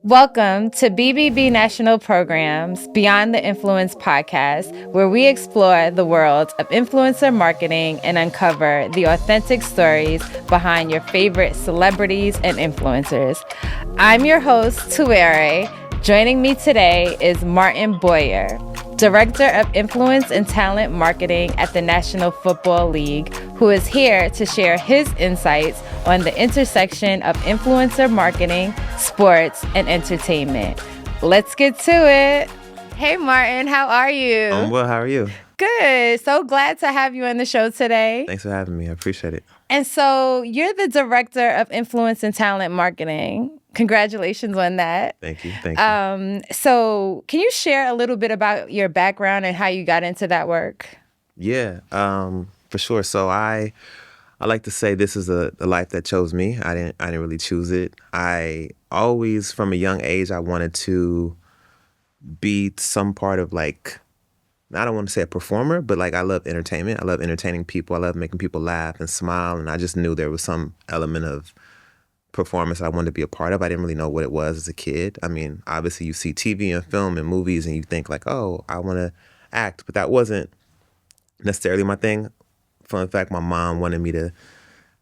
Welcome to BBB National Program's Beyond the Influence podcast, where we explore the world of influencer marketing and uncover the authentic stories behind your favorite celebrities and influencers. I'm your host, Tueré. Joining me today is Martin Bowier, Director of Influence and Talent Marketing at the National Football League, who is here to share his insights on the intersection of influencer marketing, sports, and entertainment. Let's get to it. Hey, Martin, how are you? I'm well. How are you? Good. So glad to have you on the show today. Thanks for having me. I appreciate it. And so you're the Director of Influence and Talent Marketing. Congratulations on that. Thank you. Thank you. So can you share a little bit about your background and how you got into that work? Yeah, for sure. So I like to say this is the life that chose me. I didn't really choose it. I always, from a young age, I wanted to be some part of like, I don't want to say a performer, but like I love entertainment. I love entertaining people. I love making people laugh and smile. And I just knew there was some element of performance I wanted to be a part of. I didn't really know what it was as a kid. I mean, obviously you see TV and film and movies and you think like, oh, I want to act. But that wasn't necessarily my thing. Fun fact, my mom wanted me to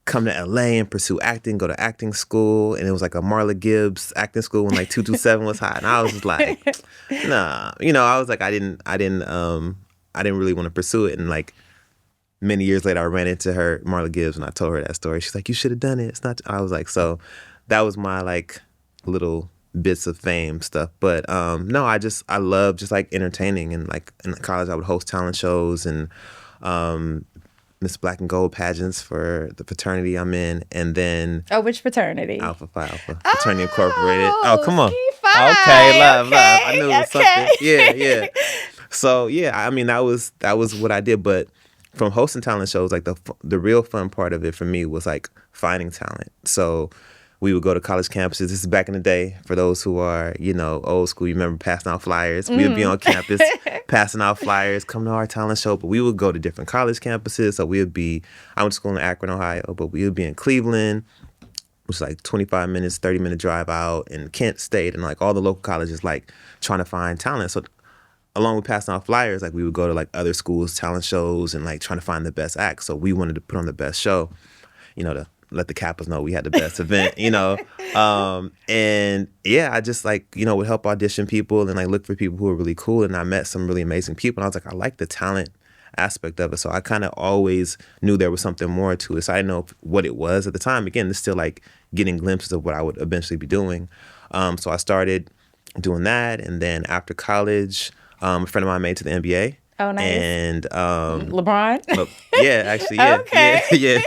come to LA and pursue acting, go to acting school. And it was like a Marla Gibbs acting school when like 227 was hot. And I was just like, nah. I was like, I didn't really want to pursue it. And like, many years later, I ran into her, Marla Gibbs, and I told her that story. She's like, you should have done it. It's not. I was like, so that was my like little bits of fame stuff. But no, I love just like entertaining. And like in college, I would host talent shows and Miss Black and Gold pageants for the fraternity I'm in. And then which fraternity? Alpha Phi Alpha Fraternity Incorporated. Oh, come on. Okay, love. I knew it was something. Yeah. So yeah, I mean that was what I did, but. From hosting talent shows, like the real fun part of it for me was like finding talent. So we would go to college campuses. This is back in the day. For those who are, old school, you remember passing out flyers. We would be on campus passing out flyers, come to our talent show. But we would go to different college campuses. So I went to school in Akron, Ohio, but we would be in Cleveland, which is like 25 minutes, 30-minute drive out, and Kent State, and like all the local colleges, like trying to find talent. So along with passing out flyers, like we would go to like other schools' talent shows and like trying to find the best act. So we wanted to put on the best show, to let the Kappas know we had the best event, And yeah, I just like, would help audition people and like look for people who were really cool. And I met some really amazing people. And I was like, I like the talent aspect of it. So I kind of always knew there was something more to it. So I didn't know what it was at the time. Again, it's still like getting glimpses of what I would eventually be doing. So I started doing that. And then after college, a friend of mine made it to the NBA. Oh, nice. And LeBron? Yeah, actually, yeah. Okay. Yeah.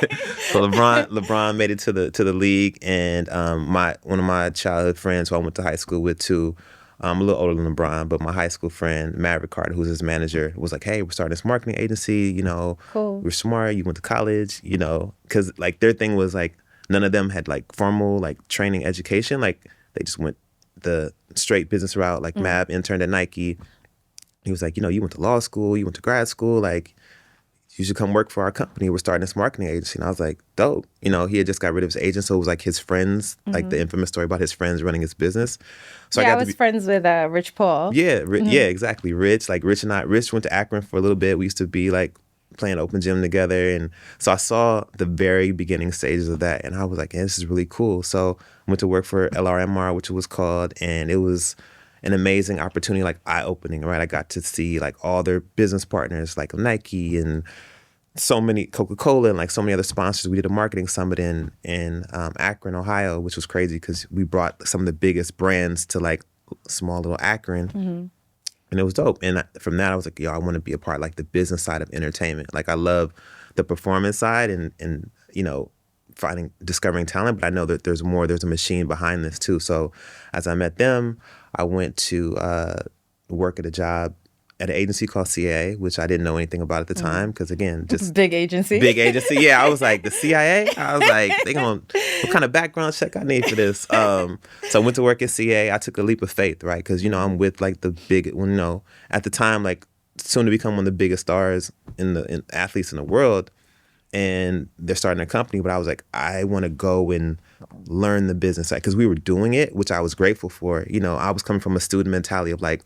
So LeBron made it to the league, and one of my childhood friends who I went to high school with too, I'm a little older than LeBron, but my high school friend, Maverick Carter, who's his manager, was like, hey, we're starting this marketing agency, Cool. We're smart, you went to college, because like their thing was like none of them had like formal like training education. Like they just went the straight business route. Like Mav interned at Nike. He was like, you went to law school, you went to grad school, like, you should come work for our company. We're starting this marketing agency. And I was like, dope. He had just got rid of his agent, so it was like his friends, like the infamous story about his friends running his business. So I was friends with Rich Paul. Yeah, yeah, exactly. Rich went to Akron for a little bit. We used to be like playing open gym together. And so I saw the very beginning stages of that. And I was like, yeah, this is really cool. So I went to work for LRMR, which it was called, and it was an amazing opportunity, like eye-opening, right? I got to see like all their business partners, like Nike and so many, Coca-Cola and like so many other sponsors. We did a marketing summit in Akron, Ohio, which was crazy because we brought some of the biggest brands to like small little Akron. And it was dope. And from that, I was like, I want to be a part of like the business side of entertainment. Like I love the performance side and discovering talent, but I know that there's a machine behind this too. So as I met them, I went to work at a job at an agency called CIA, which I didn't know anything about at the time because, again, just big agency. Yeah, I was like, the CIA? I was like, what kind of background check I need for this? So I went to work at CIA. I took a leap of faith, right? Because, I'm with like the big, at the time, like soon to become one of the biggest stars in athletes in the world. and they're starting a company, but I was like, I want to go and learn the business side because we were doing it, which I was grateful for. I was coming from a student mentality of like,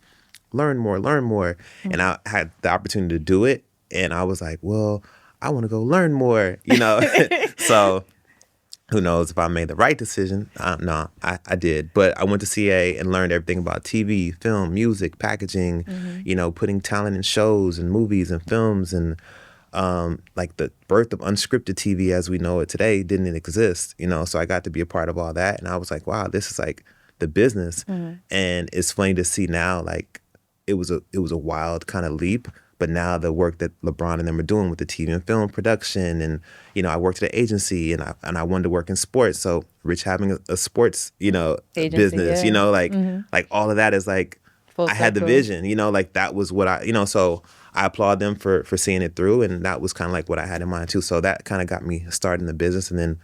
learn more, and I had the opportunity to do it, and I was like, well, I want to go learn more. So who knows if I made the right decision? No, I did. But I went to CA and learned everything about TV, film, music, packaging, putting talent in shows and movies and films. And like the birth of unscripted TV as we know it today didn't exist. So I got to be a part of all that. And I was like, wow, this is like the business. And it's funny to see now, like it was a wild kind of leap. But now the work that LeBron and them are doing with the TV and film production, and I worked at an agency, and I wanted to work in sports. So Rich having a sports Agency, business, yeah. Like all of that is like Full I had the circle. vision, like that was what so I applaud them for seeing it through, and that was kind of like what I had in mind too. So that kind of got me started in the business, and then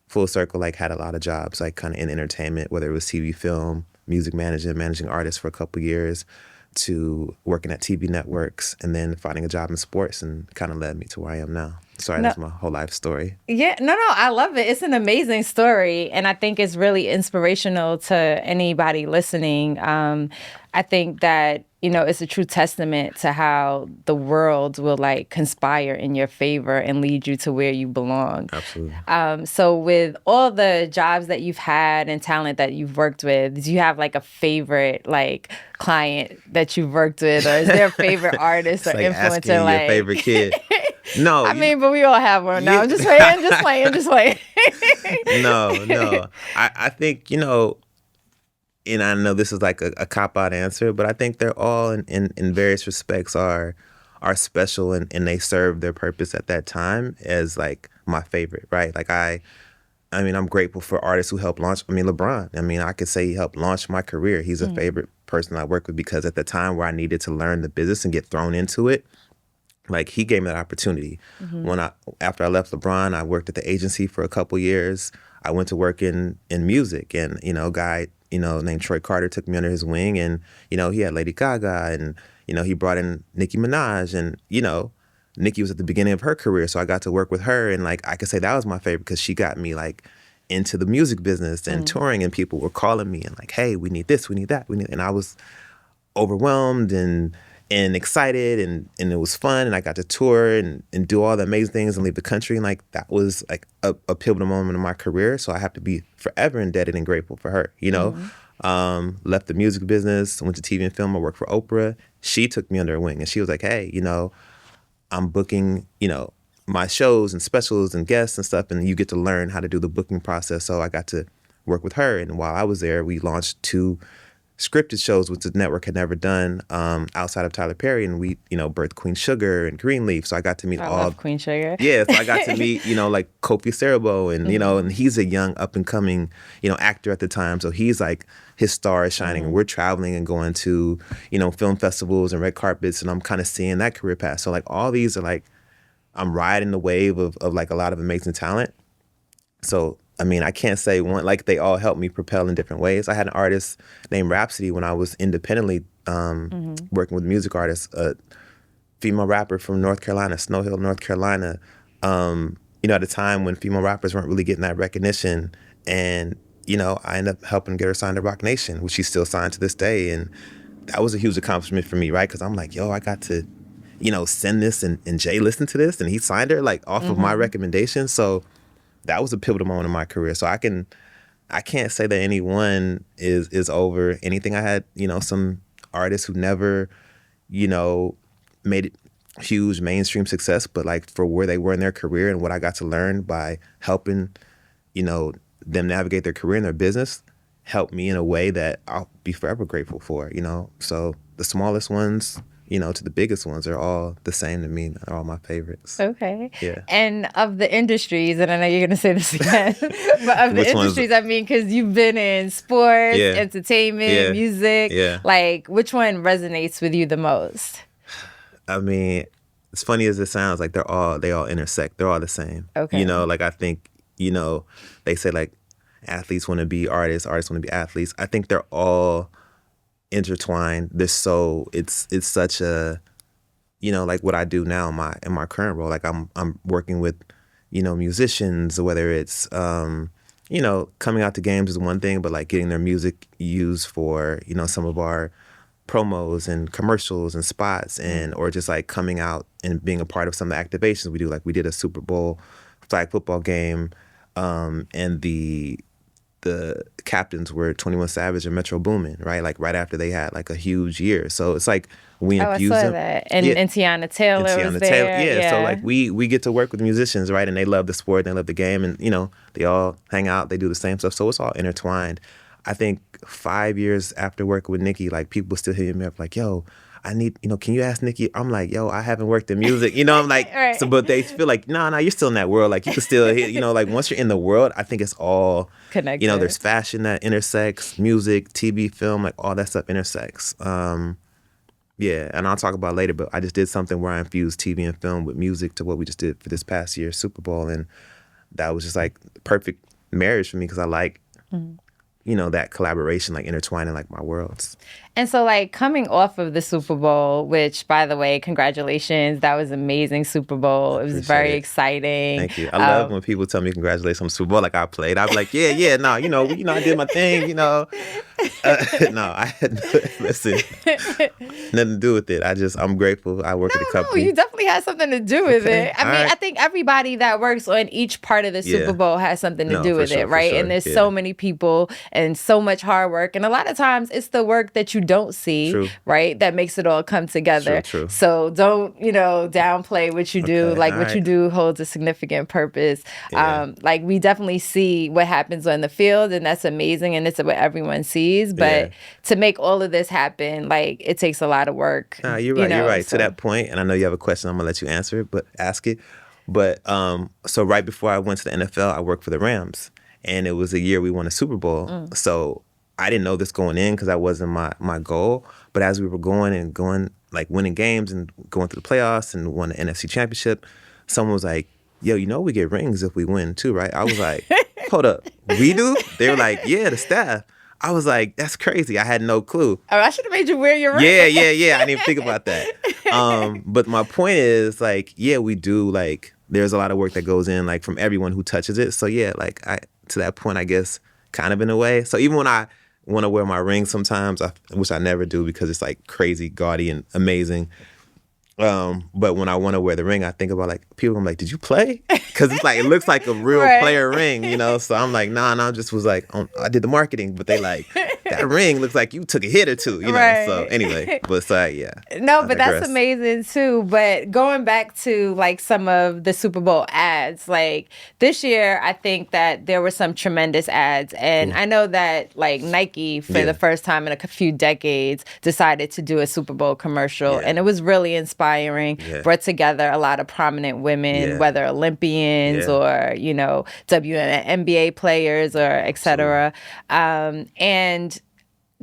full circle, like had a lot of jobs, like kind of in entertainment, whether it was TV, film, music management, managing artists for a couple years, to working at TV networks, and then finding a job in sports, and kind of led me to where I am now. Sorry, that's my whole life story. Yeah, no, I love it. It's an amazing story, and I think it's really inspirational to anybody listening. I think that, it's a true testament to how the world will like conspire in your favor and lead you to where you belong. Absolutely. So with all the jobs that you've had and talent that you've worked with, do you have like a favorite like client that you've worked with, or is there a favorite artist or Like influencer? asking your favorite kid. No, I mean, but we all have one. No, I'm just playing. No. I think, and I know this is like a cop-out answer, but I think they're all in various respects are special, and they serve their purpose at that time as like my favorite, right? Like I mean, I'm grateful for artists who helped launch. I mean, LeBron. I mean, I could say he helped launch my career. He's a favorite person I work with because at the time where I needed to learn the business and get thrown into it, like he gave me that opportunity. After I left LeBron, I worked at the agency for a couple years. I went to work in music, and a guy named Troy Carter took me under his wing, and he had Lady Gaga, and he brought in Nicki Minaj, and Nicki was at the beginning of her career, so I got to work with her, and like I could say that was my favorite because she got me like into the music business and touring, and people were calling me and like, hey, we need this, we need that, and I was overwhelmed and excited, and it was fun, and I got to tour and do all the amazing things and leave the country, and like that was like a pivotal moment in my career. So I have to be forever indebted and grateful for her. Left the music business, went to TV and film. I worked for Oprah. She took me under her wing, and she was like, hey, I'm booking my shows and specials and guests and stuff, and you get to learn how to do the booking process. So I got to work with her, and while I was there, we launched 2 scripted shows which the network had never done outside of Tyler Perry, and we birthed Queen Sugar and Greenleaf. So I got to meet I love Queen Sugar. Yeah, so I got to meet like Kofi Cerebro, and and he's a young up and coming actor at the time, so he's like his star is shining, and we're traveling and going to film festivals and red carpets, and I'm kind of seeing that career path. So like all these are like I'm riding the wave of like a lot of amazing talent. So I mean, I can't say one, like they all helped me propel in different ways. I had an artist named Rhapsody when I was independently working with music artists, a female rapper from North Carolina, Snow Hill, North Carolina. At a time when female rappers weren't really getting that recognition. And, I ended up helping get her signed to Rock Nation, which she's still signed to this day. And that was a huge accomplishment for me, right? Because I'm like, yo, I got to, send this, and Jay listened to this, and he signed her like off of my recommendation. So that was a pivotal moment in my career. So I can't say that anyone is over anything. I had, some artists who never, made it huge mainstream success, but like for where they were in their career and what I got to learn by helping, them navigate their career and their business helped me in a way that I'll be forever grateful for, So the smallest ones, to the biggest ones are all the same to me. They're all my favorites. Okay. Yeah. And of the industries, and I know you're going to say this again, but of the industries, I mean, because you've been in sports, entertainment, music, like which one resonates with you the most? I mean, as funny as it sounds, like they all intersect. They're all the same. Okay. Like I think, they say like athletes want to be artists, artists want to be athletes. I think they're all intertwined. It's such a, like what I do now in my current role. Like I'm working with, musicians, whether it's, coming out to games is one thing, but like getting their music used for, some of our promos and commercials and spots, and or just like coming out and being a part of some of the activations we do. Like we did a Super Bowl flag football game, and the captains were 21 Savage and Metro Boomin, right? Like right after they had like a huge year. So it's like we infuse I saw them. that. And Tiana Taylor was there. Yeah. So like we get to work with musicians, right? And they love the sport, and they love the game, and they all hang out, they do the same stuff. So it's all intertwined. I think 5 years after working with Nikki, like people still hitting me up like, yo, I need, can you ask Nikki? I'm like, yo, I haven't worked in music, I'm like, right. So, but they feel like, no, you're still in that world. Like you can still hit, like once you're in the world, I think it's all connected. There's fashion that intersects, music, TV, film, like all that stuff intersects. Yeah, and I'll talk about it later, but I just did something where I infused TV and film with music to what we just did for this past year's Super Bowl, and that was just like the perfect marriage for me because I like, that collaboration, like intertwining like my worlds. And so like coming off of the Super Bowl, which by the way, congratulations, that was amazing Super Bowl. It was very exciting. Thank you. I love when people tell me congratulations on the Super Bowl like I played. I'd be like, yeah, no, I did my thing, no, I had listen, nothing to do with it. I'm grateful. I work at a company. No, you definitely had something to do with it. I mean, right. I think everybody that works on each part of the Super Bowl has something to do with it, right? Sure. And there's so many people and so much hard work. And a lot of times it's the work that you don't see, right? That makes it all come together. True. So don't, downplay what you do. Like what you do holds a significant purpose. Yeah. Like we definitely see what happens on the field, and that's amazing, and it's what everyone sees. But to make all of this happen, like it takes a lot of work. You're right. You're right. So. To that point, and I know you have a question, I'm gonna let you answer it, but ask it. But so right before I went to the NFL, I worked for the Rams, and it was a year we won a Super Bowl. So I didn't know this going in because that wasn't my goal. But as we were going, like winning games and going through the playoffs and won the NFC Championship, someone was like, yo, we get rings if we win too, right? I was like, hold up, we do? They were like, yeah, the staff. I was like, that's crazy. I had no clue. Oh, I should have made you wear your ring. Yeah. I didn't even think about that. But my point is, like, yeah, we do. Like, there's a lot of work that goes in, like, from everyone who touches it. So, yeah, like, to that point, I guess, kind of in a way. So even when I want to wear my ring sometimes, which I never do because it's, like, crazy, gaudy, and amazing. But when I want to wear the ring, I think about like people. I'm like, did you play? Because it's like it looks like a real player ring, So I'm like, nah, just was like, I did the marketing, but they like that ring looks like you took a hit or two, So anyway, but it's like, yeah. No, but that's amazing too. But going back to like some of the Super Bowl ads, like this year, I think that there were some tremendous ads, and I know that like Nike for the first time in a few decades decided to do a Super Bowl commercial, and it was really inspiring. Brought together a lot of prominent women, whether Olympians or, WNBA players or et cetera. And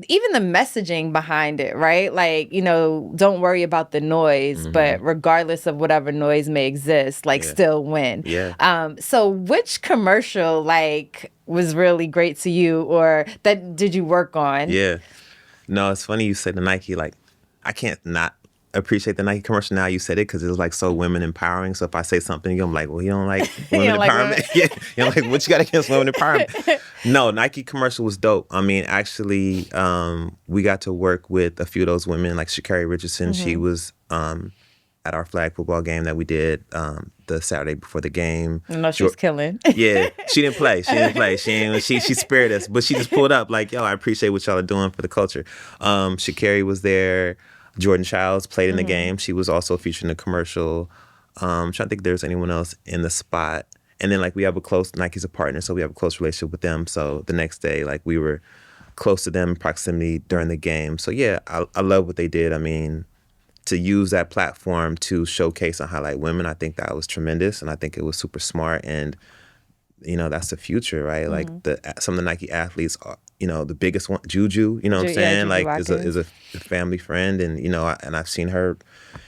even the messaging behind it, right? Like, don't worry about the noise, but regardless of whatever noise may exist, like still win. So which commercial like was really great to you or that did you work on? Yeah. No, it's funny you said the Nike, like I can't not appreciate the Nike commercial now you said it because it was like so women empowering. So if I say something, I'm like, well, you don't like women empowerment? Yeah, you're like, what you got against women empowerment? No, Nike commercial was dope. I mean, actually, we got to work with a few of those women, like Sha'Carri Richardson. She was at our flag football game that we did the Saturday before the game. No, she was killing. Yeah, she didn't play. She spared us, but she just pulled up like, yo, I appreciate what y'all are doing for the culture. Sha'Carri was there. Jordan Childs played in the game. She was also featured in the commercial. I'm trying to think if there's anyone else in the spot. And then, like, we have Nike's a partner, so we have a close relationship with them. So the next day, like, we were close to them in proximity during the game. So, yeah, I love what they did. I mean, to use that platform to showcase and highlight women, I think that was tremendous. And I think it was super smart. And, that's the future, right? Like, some of the Nike athletes are, the biggest one, Juju, what I'm saying? Like, is a family friend. And, and I've seen her,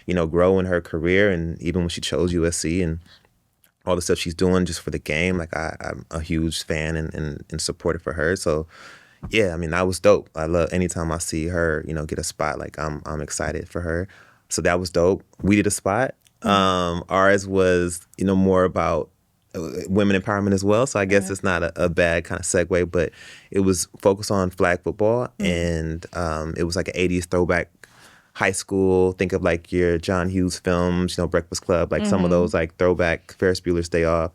grow in her career. And even when she chose USC and all the stuff she's doing just for the game, like, I'm a huge fan and supporter for her. So, yeah, I mean, that was dope. I love anytime I see her, get a spot, like, I'm excited for her. So that was dope. We did a spot. Ours was, more about women empowerment as well. So I guess it's not a bad kind of segue, but it was focused on flag football, and it was like an 80s throwback high school. Think of like your John Hughes films, Breakfast Club, like some of those like throwback Ferris Bueller's Day Off.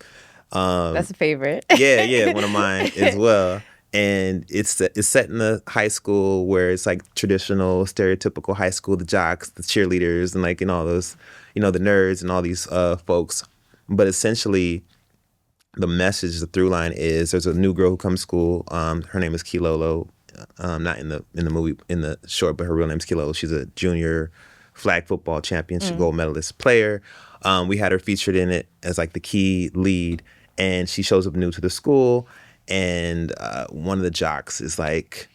That's a favorite. Yeah, one of mine as well. And it's set in a high school where it's like traditional, stereotypical high school, the jocks, the cheerleaders, and like, all those, the nerds and all these folks. But essentially, the message, the through line is there's a new girl who comes to school. Her name is Kilolo. Not in the movie, in the short, but her real name's Kilolo. She's a junior flag football championship gold medalist player. We had her featured in it as like the key lead, and she shows up new to the school. And one of the jocks is like,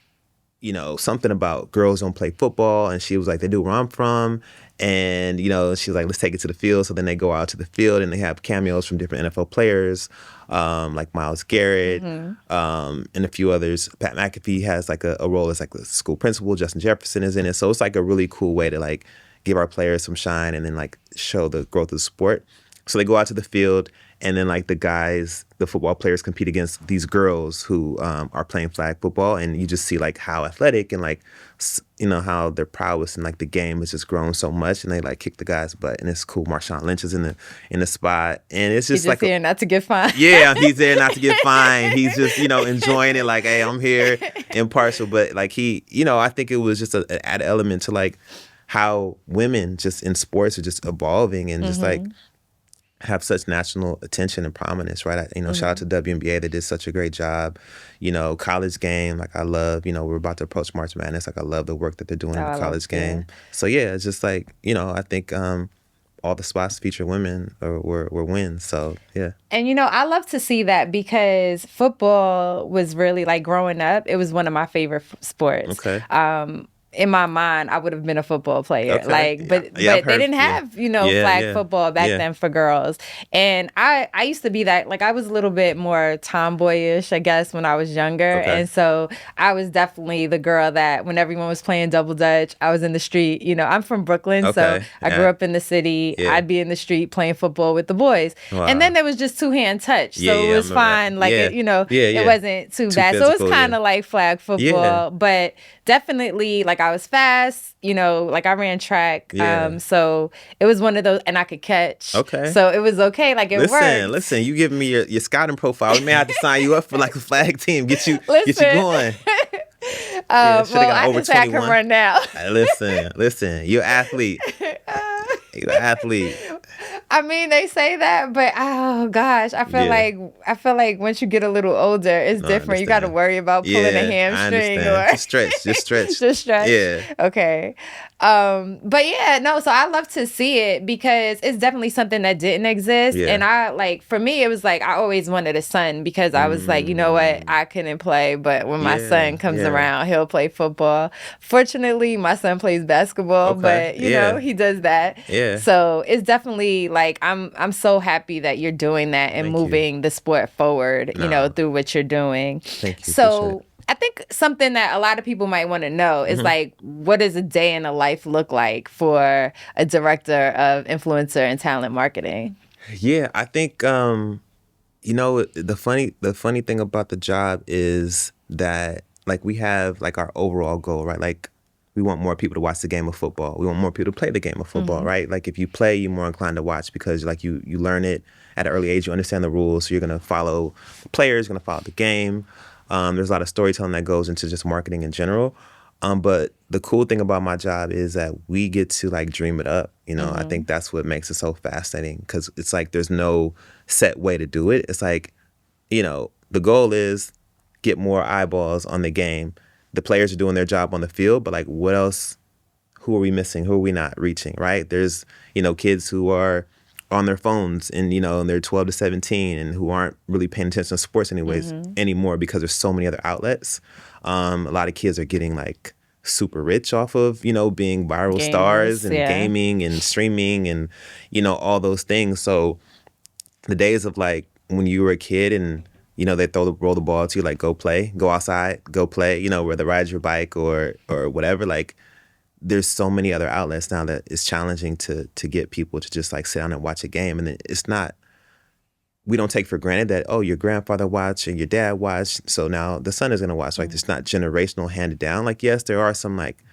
something about girls don't play football. And she was like, they do where I'm from. And, she's like, let's take it to the field. So then they go out to the field and they have cameos from different NFL players, like Myles Garrett, and a few others. Pat McAfee has like a role as like the school principal. Justin Jefferson is in it. So it's like a really cool way to like give our players some shine and then like show the growth of the sport. So they go out to the field, and then like the football players compete against these girls who are playing flag football, and you just see like how athletic and like how their prowess in like the game has just grown so much, and they like kick the guy's butt, and it's cool. Marshawn Lynch is in the spot, and it's just like there not to get fined. Yeah, he's there not to get fined. He's just enjoying it, like, hey, I'm here, impartial. But like I think it was just an added element to like how women just in sports are just evolving and just like have such national attention and prominence, right? Shout out to WNBA. They did such a great job. College game, like I love, we're about to approach March Madness. Like I love the work that they're doing in the college game. So yeah, it's just like, I think all the spots feature women were wins. So yeah. And I love to see that because football was really like growing up, it was one of my favorite sports. Okay. In my mind, I would have been a football player. Okay. Like, but they didn't have, flag football back then for girls. And I used to be that, like, I was a little bit more tomboyish, I guess, when I was younger. Okay. And so I was definitely the girl that when everyone was playing double dutch, I was in the street. I'm from Brooklyn, so I grew up in the city. Yeah. I'd be in the street playing football with the boys. Wow. And then there was just two-hand touch. So it was fine. That. Like, it wasn't too bad. Physical, so it's kind of like flag football. But definitely, like, I was fast, like I ran track. So it was one of those, and I could catch. Okay. So it was okay. Like it worked. Listen, you giving me your scouting profile. We may have to sign you up for like a flag team. Get you going. Well, I can say I can run now. Listen, you're an athlete. You're an athlete. I mean, they say that, but oh gosh, I feel like once you get a little older, it's different. You got to worry about pulling a hamstring or just stretch. Just stretch. Yeah. Okay. But yeah, no. So I love to see it because it's definitely something that didn't exist, and for me, it was like I always wanted a son because I was like, you know what, I couldn't play, but when my son comes around, he'll play football. Fortunately, my son plays basketball, but you know he does that. Yeah. So it's definitely like I'm so happy that you're doing that and moving the sport forward, through what you're doing. Thank you. So I think something that a lot of people might want to know is like, what does a day in a life look like for a director of influencer and talent marketing? Yeah, I think the funny thing about the job is that like we have like our overall goal, right? Like we want more people to watch the game of football. We want more people to play the game of football, right? Like if you play, you're more inclined to watch because like you learn it at an early age. You understand the rules, so you're gonna follow the players, you're gonna follow the game. There's a lot of storytelling that goes into just marketing in general. But the cool thing about my job is that we get to like dream it up. I think that's what makes it so fascinating because it's like there's no set way to do it. It's like, the goal is get more eyeballs on the game. The players are doing their job on the field, but like what else? Who are we missing? Who are we not reaching, right? There's, kids who are on their phones and, and they're 12 to 17 and who aren't really paying attention to sports anymore because there's so many other outlets. A lot of kids are getting like super rich off of, being viral stars and gaming and streaming and, all those things. So the days of like when you were a kid and, they roll the ball to you, like, go play, go outside, go play, whether ride your bike or whatever. Like, there's so many other outlets now that it's challenging to get people to just, like, sit down and watch a game. And it's not we don't take for granted that, oh, your grandfather watched and your dad watched, so now the son is going to watch. Like, it's not generational handed down. Like, yes, there are some like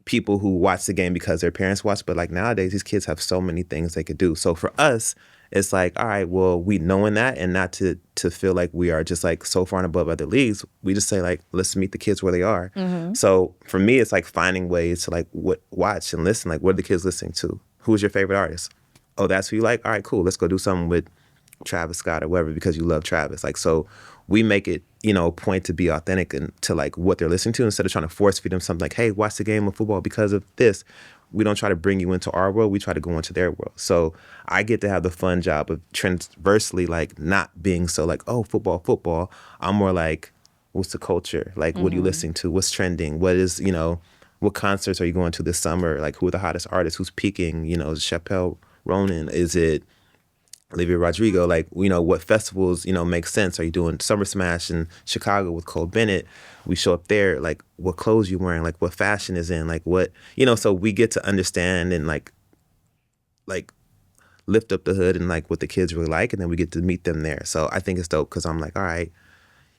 people who watch the game because their parents watch, but like nowadays these kids have so many things they could do. So for us, it's like, all right, well, we knowing that, and not to feel like we are just like so far and above other leagues, we just say like, let's meet the kids where they are. So for me, it's like finding ways to like watch and listen. Like, what are the kids listening to? Who's your favorite artist? Oh, that's who you like? All right, cool. Let's go do something with Travis Scott or whatever because you love Travis. Like, so we make it, a point to be authentic and to like what they're listening to, instead of trying to force feed them something like, hey, watch the game of football because of this. We don't try to bring you into our world. We try to go into their world. So I get to have the fun job of transversely like not being so like, oh, football. I'm more like, what's the culture? Like, what are you listening to? What's trending? What is, what concerts are you going to this summer? Like, who are the hottest artists? Who's peaking? Is it Chappelle Ronan? Is it Olivia Rodrigo? Like, what festivals, make sense? Are you doing Summer Smash in Chicago with Cole Bennett? We show up there, like, what clothes you wearing? Like, what fashion is in? Like, what, so we get to understand and like lift up the hood and like what the kids really like, and then we get to meet them there. So I think it's dope because I'm like, all right,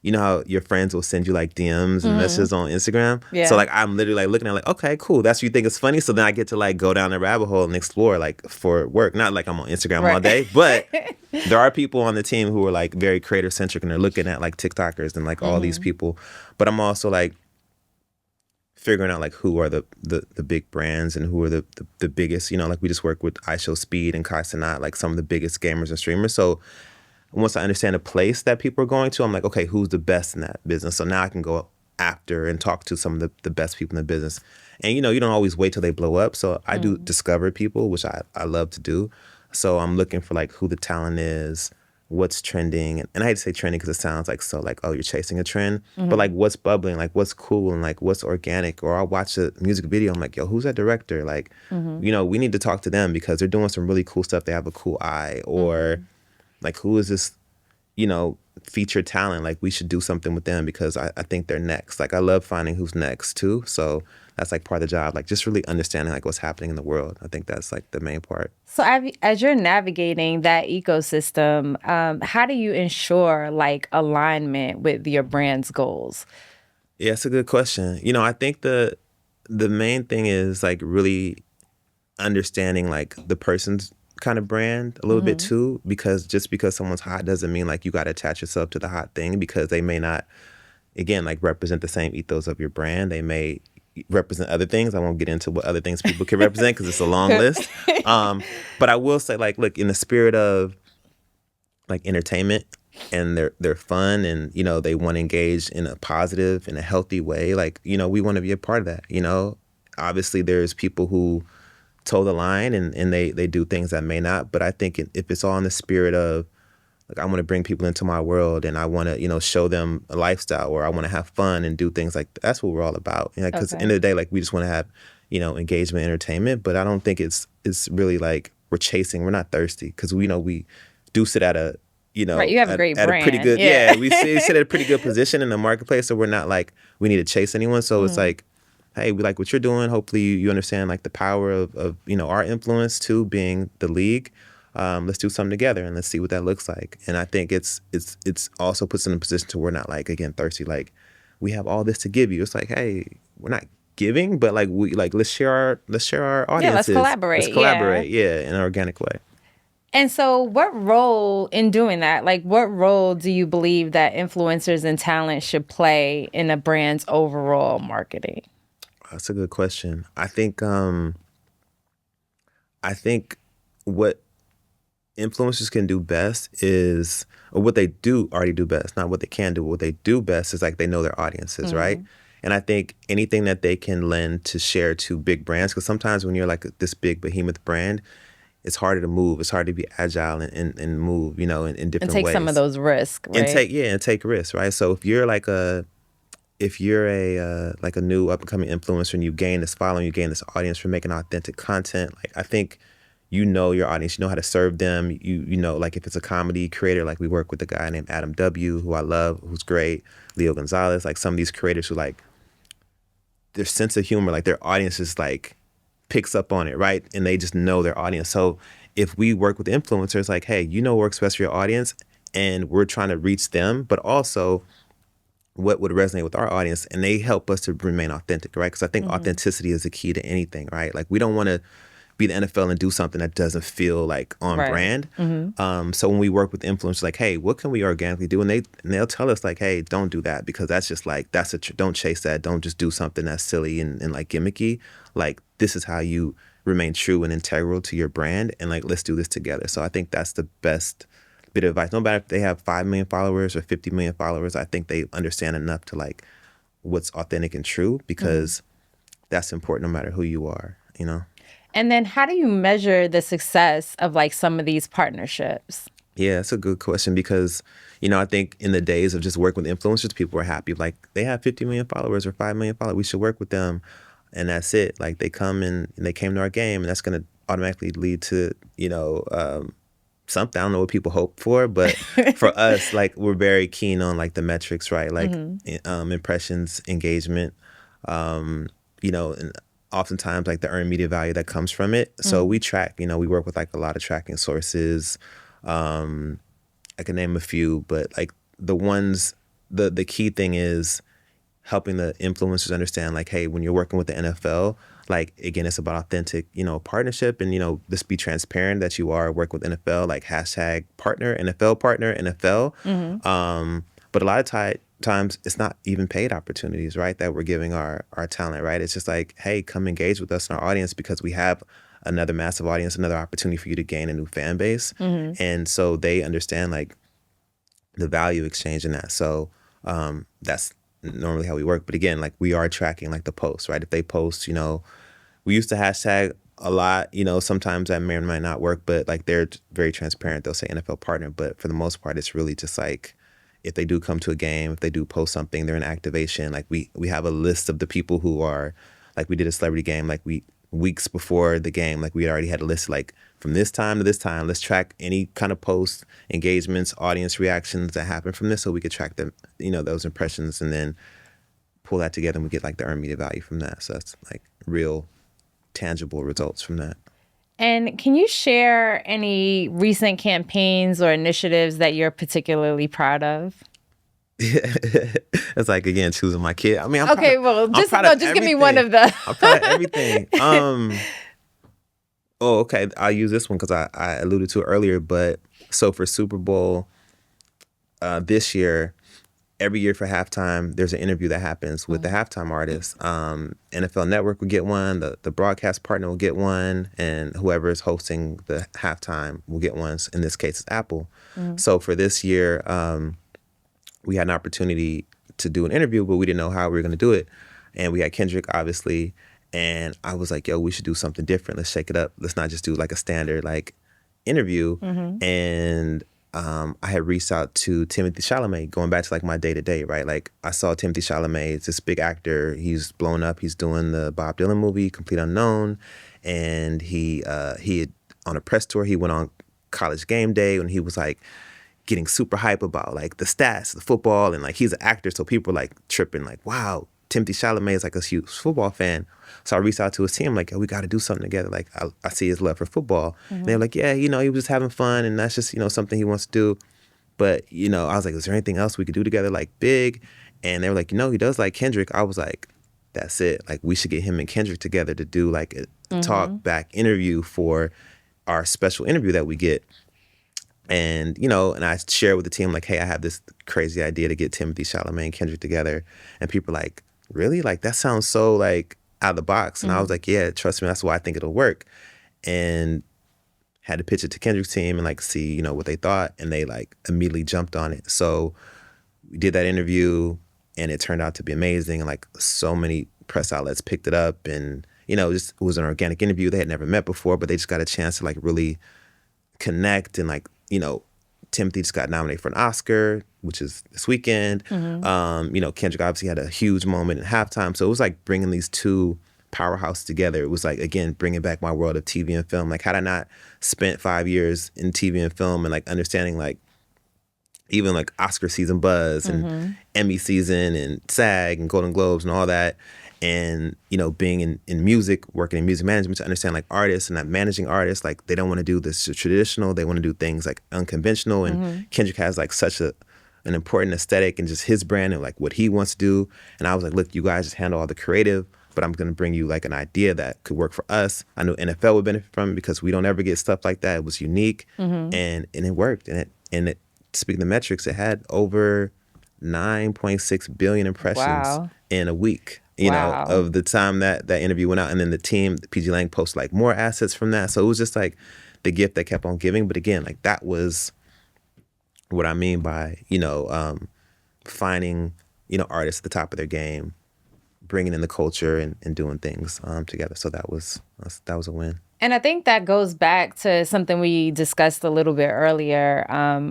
you know how your friends will send you like DMs and messages on Instagram? Yeah. So like I'm literally like looking at like, okay, cool. That's what you think is funny. So then I get to like go down the rabbit hole and explore like for work. Not like I'm on Instagram all day, but there are people on the team who are like very creator centric and they're looking at like TikTokers and like all these people. But I'm also like figuring out like who are the big brands and who are the biggest, like we just work with iShowSpeed and Kai Cenat, like some of the biggest gamers and streamers. So once I understand the place that people are going to, I'm like, okay, who's the best in that business? So now I can go after and talk to some of the best people in the business. And, you don't always wait till they blow up. So I do discover people, which I love to do. So I'm looking for like who the talent is, what's trending. And I hate to say trending because it sounds like so like, oh, you're chasing a trend. But like what's bubbling, like what's cool and like what's organic. Or I'll watch a music video. I'm like, yo, who's that director? Like, we need to talk to them because they're doing some really cool stuff. They have a cool eye. Or like, who is this, featured talent? Like, we should do something with them because I think they're next. Like, I love finding who's next, too. So that's, like, part of the job. Like, just really understanding, like, what's happening in the world. I think that's, like, the main part. So as you're navigating that ecosystem, how do you ensure, like, alignment with your brand's goals? Yeah, it's a good question. I think the main thing is, like, really understanding, like, the person's kind of brand a little bit too, because just because someone's hot doesn't mean like you got to attach yourself to the hot thing, because they may not, again, like represent the same ethos of your brand. They may represent other things. I won't get into what other things people can represent because it's a long list. But I will say, like, look, in the spirit of like entertainment and they're fun and they want to engage in a positive and a healthy way, like we want to be a part of that. Obviously there's people who toe the line and they do things that may not, but I think if it's all in the spirit of like I want to bring people into my world and I want to show them a lifestyle, or I want to have fun and do things like that's what we're all about. Because at the end of the day, like we just want to have engagement, entertainment, but I don't think it's really like we're chasing. We're not thirsty because we do sit at a right, you have a great brand. A pretty good, yeah we sit at a pretty good position in the marketplace, so we're not like we need to chase anyone. So it's like, hey, we like what you're doing. Hopefully you understand like the power of our influence too, being the league. Let's do something together and let's see what that looks like. And I think it's also puts us in a position to we're not like, again, thirsty, like we have all this to give you. It's like, hey, we're not giving, but like we like let's share our audiences. Yeah, let's collaborate. Yeah, in an organic way. And so what role in doing that, like what role do you believe that influencers and talent should play in a brand's overall marketing? That's a good question. I think what influencers can do best is, or what they do already do best, not what they can do, what they do best is like they know their audiences, right? And I think anything that they can lend to share to big brands, because sometimes when you're like this big behemoth brand, it's harder to move. It's hard to be agile and move, in different ways. And take some of those risks, right? And take risks, right? So if you're like a new up and coming influencer and you gain this following, you gain this audience for making authentic content, like I think your audience, you know how to serve them. You know, like if it's a comedy creator, like we work with a guy named Adam W, who I love, who's great, Leo Gonzalez, like some of these creators who like their sense of humor, like their audience is like picks up on it, right? And they just know their audience. So if we work with influencers, like, hey, you know what works best for your audience, and we're trying to reach them, but also what would resonate with our audience, and they help us to remain authentic, right? Because I think authenticity is the key to anything, right? Like, we don't want to be the NFL and do something that doesn't feel like on brand. So when we work with influencers, like, hey, what can we organically do? And they'll tell us like, hey, don't do that, because that's just like, don't chase that. Don't just do something that's silly and like gimmicky. Like, this is how you remain true and integral to your brand, and like, let's do this together. So I think that's the best bit of advice. No matter if they have 5 million followers or 50 million followers, I think they understand enough to like what's authentic and true, because that's important no matter who you are, you know? And then how do you measure the success of like some of these partnerships? Yeah, that's a good question, because, you know, I think in the days of just working with influencers, people were happy. Like, they have 50 million followers or 5 million followers, we should work with them. And that's it. Like, they come and they came to our game, and that's going to automatically lead to, you know, something. I don't know what people hope for, but for us, like, we're very keen on like the metrics, right? Like impressions, engagement, you know, and oftentimes like the earned media value that comes from it. So we track, you know, we work with like a lot of tracking sources. I can name a few, but like the ones, the key thing is helping the influencers understand, like, hey, when you're working with the NFL, like, again, it's about authentic, you know, partnership, and, you know, just be transparent that you are working with NFL, like hashtag partner, NFL. But a lot of times it's not even paid opportunities, right, that we're giving our talent, right? It's just like, hey, come engage with us in our audience, because we have another massive audience, another opportunity for you to gain a new fan base. And so they understand like the value exchange in that. So that's normally how we work. But again, like, we are tracking like the posts, right? If they post, you know, we used to hashtag a lot, you know, sometimes that may or might not work, but like, they're very transparent. They'll say NFL partner, but for the most part, it's really just like, if they do come to a game, if they do post something, they're in activation. Like, we have a list of the people who are, like, we did a celebrity game, like, weeks before the game, like, we already had a list, like, from this time to this time, let's track any kind of post engagements, audience reactions that happen from this, so we could track them, you know, those impressions, and then pull that together, and we get like the earned media value from that. So that's like real tangible results from that. And can you share any recent campaigns or initiatives that you're particularly proud of? It's like, again, choosing my kid. I mean, just give me one of the. I'm proud of everything. Oh, okay. I'll use this one because I alluded to it earlier. But so for Super Bowl this year, every year for halftime, there's an interview that happens with the halftime artist. NFL Network will get one, the broadcast partner will get one, and whoever is hosting the halftime will get one. In this case, it's Apple. So for this year, we had an opportunity to do an interview, but we didn't know how we were going to do it. And we had Kendrick, obviously. And I was like, yo, we should do something different. Let's shake it up. Let's not just do like a standard like interview. And I had reached out to Timothée Chalamet, going back to like my day-to-day, right? Like, I saw Timothée Chalamet. It's this big actor. He's blown up. He's doing the Bob Dylan movie, Complete Unknown. And he had, on a press tour, he went on College Game Day, and he was like getting super hype about like the stats, the football, and like, he's an actor, so people were like tripping, like, wow, Timothée Chalamet is like a huge football fan. So I reached out to his team, like, oh, we got to do something together. Like, I see his love for football. And they were like, yeah, you know, he was just having fun, and that's just, you know, something he wants to do. But, you know, I was like, is there anything else we could do together, like big? And they were like, you know, he does like Kendrick. I was like, that's it. Like, we should get him and Kendrick together to do like a talk back interview for our special interview that we get. And, you know, and I shared with the team, like, hey, I have this crazy idea to get Timothée Chalamet and Kendrick together. And people were like, really? Like, that sounds so like out of the box. And I was like, yeah, trust me, that's why I think it'll work. And had to pitch it to Kendrick's team and like see, you know, what they thought. And they like immediately jumped on it. So we did that interview, and it turned out to be amazing. And like, so many press outlets picked it up, and, you know, just, it was an organic interview. They had never met before, but they just got a chance to like really connect. And like, you know, Timothy just got nominated for an Oscar, which is this weekend. You know, Kendrick obviously had a huge moment in halftime. So it was like bringing these two powerhouses together. It was like, again, bringing back my world of TV and film. Like, had I not spent 5 years in TV and film and like understanding like even like Oscar season buzz and Emmy season and SAG and Golden Globes and all that, and being in music, working in music management, to understand like artists and not managing artists, like they don't want to do this traditional, they want to do things like unconventional. And Kendrick has like such an important aesthetic and just his brand and like what he wants to do. And I was like, look, you guys just handle all the creative, but I'm going to bring you like an idea that could work for us. I know NFL would benefit from it because we don't ever get stuff like that. It was unique, and it worked. And it speaking of the metrics, it had over 9.6 billion impressions in a week. Of the time that interview went out, and then the team, PG Lang, posted like more assets from that. So it was just like the gift that kept on giving. But again, like that was what I mean by finding artists at the top of their game, bringing in the culture and doing things together. So that was a win. And I think that goes back to something we discussed a little bit earlier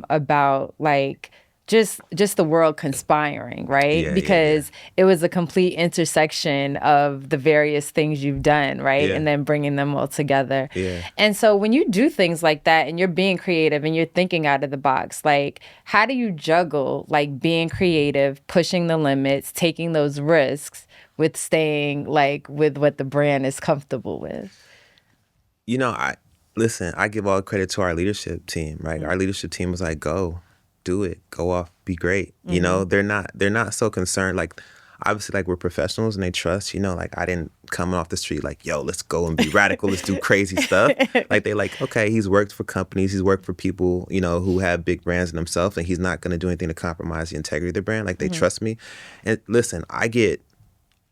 about like just the world conspiring, right? Yeah, because it was a complete intersection of the various things you've done, right? Yeah. And then bringing them all together. Yeah. And so when you do things like that and you're being creative and you're thinking out of the box, like how do you juggle like being creative, pushing the limits, taking those risks with staying like with what the brand is comfortable with? I give all credit to our leadership team, right? Our leadership team was like, go, do it, go off, be great. They're not so concerned. Like, obviously, like we're professionals and they trust, like I didn't come off the street like, yo, let's go and be radical, let's do crazy stuff. Like they like, okay, he's worked for companies, he's worked for people, who have big brands in themselves, and he's not going to do anything to compromise the integrity of the brand. Like they trust me. And listen, I get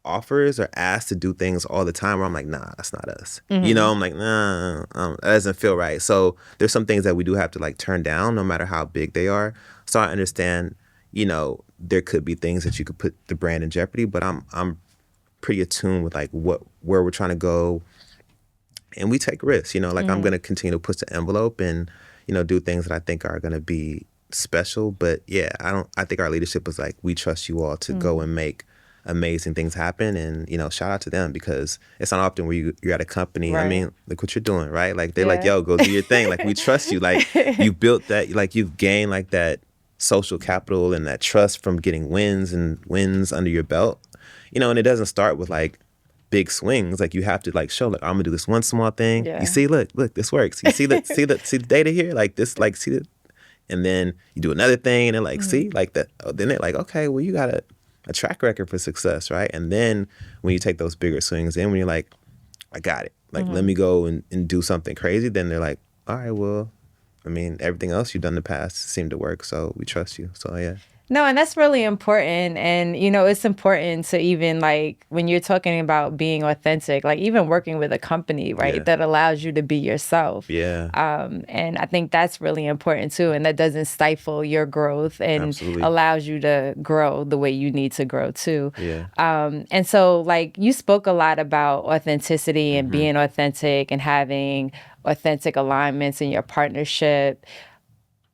offers or asked to do things all the time where I'm like, nah, that's not us. I'm like, nah, that doesn't feel right. So there's some things that we do have to like turn down no matter how big they are. So I understand, there could be things that you could put the brand in jeopardy, but I'm pretty attuned with like where we're trying to go, and we take risks, like I'm going to continue to push the envelope and, do things that I think are going to be special. But yeah, I think our leadership was like, we trust you all to go and make amazing things happen, and shout out to them, because it's not often where you're at a company. Right. I mean, look what you're doing, right? Like they're like, yo, go do your thing. Like we trust you. Like you built that. Like you've gained like that social capital and that trust from getting wins under your belt. And it doesn't start with like big swings. Like you have to like show like, I'm gonna do this one small thing. Yeah. You see, look, this works. You see the data here, like this, like see the, and then you do another thing, and they're like, see, like that. Then they're like, okay, well you got a track record for success, right? And then when you take those bigger swings in, when you're like, I got it. Like, let me go and do something crazy. Then they're like, all right, well, I mean, everything else you've done in the past seemed to work, so we trust you. So, yeah. No, and that's really important. And, it's important to even like when you're talking about being authentic, like even working with a company, right, that allows you to be yourself. Yeah. And I think that's really important too. And that doesn't stifle your growth and Absolutely. allows you to grow the way you need to grow too. Yeah. And so like you spoke a lot about authenticity and being authentic and having authentic alignments in your partnership.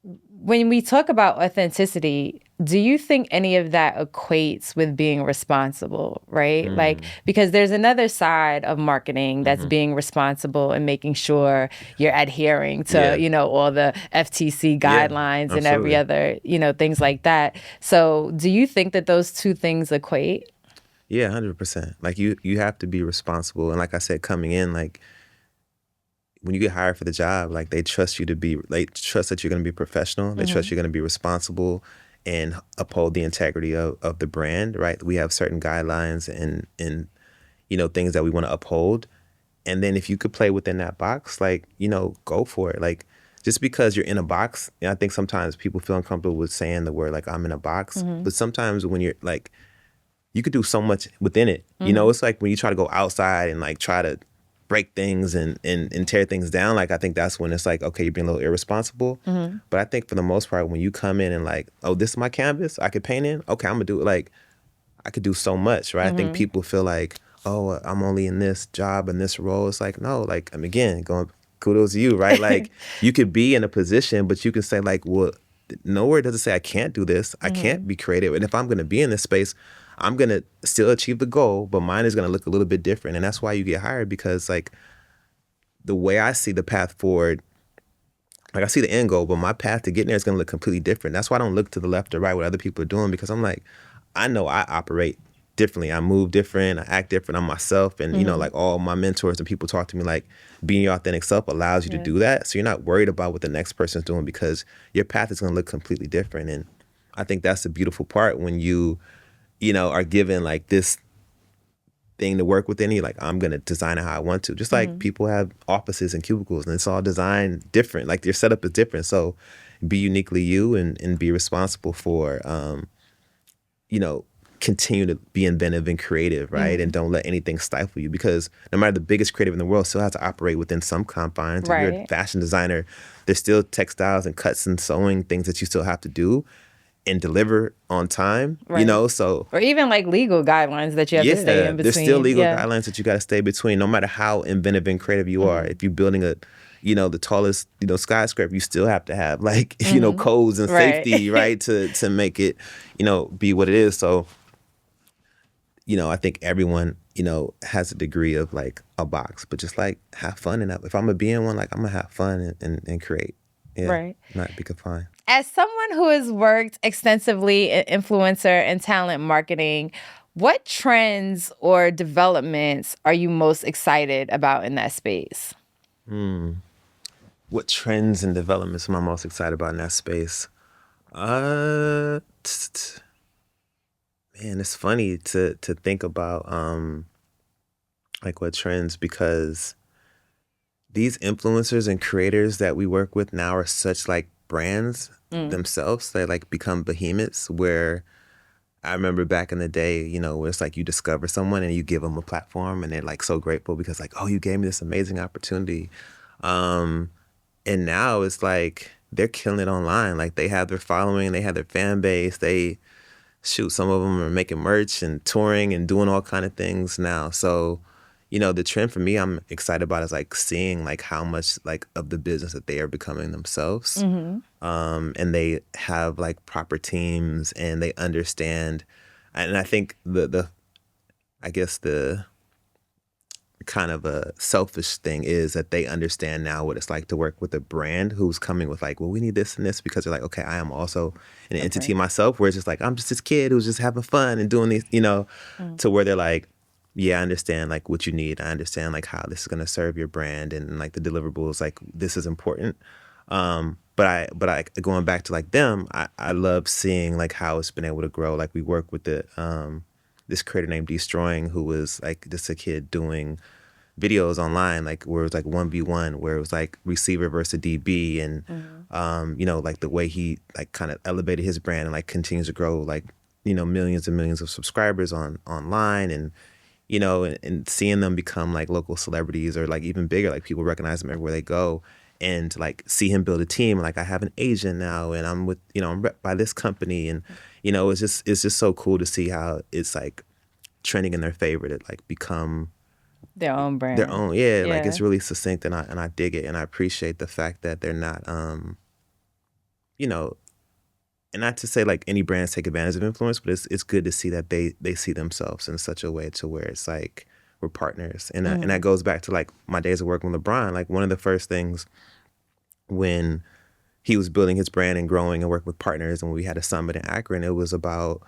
When we talk about authenticity, do you think any of that equates with being responsible, right? Like, because there's another side of marketing that's being responsible and making sure you're adhering to, all the FTC guidelines and every other, things like that. So do you think that those two things equate? Yeah, 100%. Like you have to be responsible. And like I said, coming in, like, when you get hired for the job, like they trust you they trust that you're going to be professional. They trust you're going to be responsible and uphold the integrity of the brand, right? We have certain guidelines and things that we want to uphold. And then if you could play within that box, like, go for it. Like just because you're in a box, and I think sometimes people feel uncomfortable with saying the word like I'm in a box, but sometimes when you're like, you could do so much within it. It's like when you try to go outside and like try to break things and tear things down, like I think that's when it's like, okay, you're being a little irresponsible. But I think for the most part, when you come in and like, oh, this is my canvas, I could paint in, okay, I'm gonna do it. Like I could do so much, right? I think people feel like, oh, I'm only in this job and this role. It's like, no, like I'm again going, kudos to you, right? Like you could be in a position, but you can say like, well, nowhere does it say I can't do this, I can't be creative. And if I'm gonna be in this space, I'm going to still achieve the goal, but mine is going to look a little bit different. And that's why you get hired, because like the way I see the path forward, like I see the end goal, but my path to getting there is going to look completely different. That's why I don't look to the left or right what other people are doing, because I'm like, I know I operate differently. I move different. I act different. I'm myself. And, like all my mentors and people talk to me like being your authentic self allows you to do that. So you're not worried about what the next person's doing because your path is going to look completely different. And I think that's the beautiful part when you are given like this thing to work within you. Like, I'm going to design it how I want to. Just like people have offices and cubicles and it's all designed different. Like your setup is different. So be uniquely you and be responsible for, continue to be inventive and creative, right? And don't let anything stifle you because no matter the biggest creative in the world still has to operate within some confines. If you're a fashion designer, there's still textiles and cuts and sewing things that you still have to do and deliver on time, so. Or even like legal guidelines that you have to stay in between. There's still legal guidelines that you got to stay between no matter how inventive and creative you are. If you're building the tallest, skyscraper, you still have to have like, codes and safety, right? To make it, be what it is. So, I think everyone, has a degree of like a box, but just like have fun in that. If I'm gonna be in one, like I'm gonna have fun and create. Yeah, not be confined. As someone who has worked extensively in influencer and talent marketing, what trends or developments are you most excited about in that space? What trends and developments am I most excited about in that space? Man, it's funny to think about like what trends, because these influencers and creators that we work with now are such like brands themselves. They like become behemoths where I remember back in the day, where it's like you discover someone and you give them a platform and they're like so grateful because like, oh, you gave me this amazing opportunity. And now it's like they're killing it online. Like they have their following, they have their fan base. Some of them are making merch and touring and doing all kind of things now. So, the trend for me I'm excited about is like seeing like how much like of the business that they are becoming themselves. And they have like proper teams and they understand. And I think the kind of a selfish thing is that they understand now what it's like to work with a brand who's coming with like, well, we need this and this, because they're like, okay, I am also an entity myself, where it's just like, I'm just this kid who's just having fun and doing these, to where they're like, yeah, I understand like what you need. I understand like how this is going to serve your brand and like the deliverables, like this is important. But I going back to like them, I love seeing like how it's been able to grow. Like we work with this creator named Destroying, who was like just a kid doing videos online, like where it was like 1v1, where it was like receiver versus DB, and like the way he like kind of elevated his brand and like continues to grow like millions and millions of subscribers online, and and seeing them become like local celebrities or like even bigger, like people recognize them everywhere they go. And like see him build a team, like I have an agent now and I'm with, I'm rep by this company. And, it's just so cool to see how it's like trending in their favor to like become their own brand. Their own, yeah. Like it's really succinct and I dig it. And I appreciate the fact that they're not, and not to say like any brands take advantage of influence, but it's good to see that they see themselves in such a way to where it's like we're partners. And and that goes back to like my days of working with LeBron. Like one of the first things when he was building his brand and growing and working with partners, and when we had a summit in Akron, it was about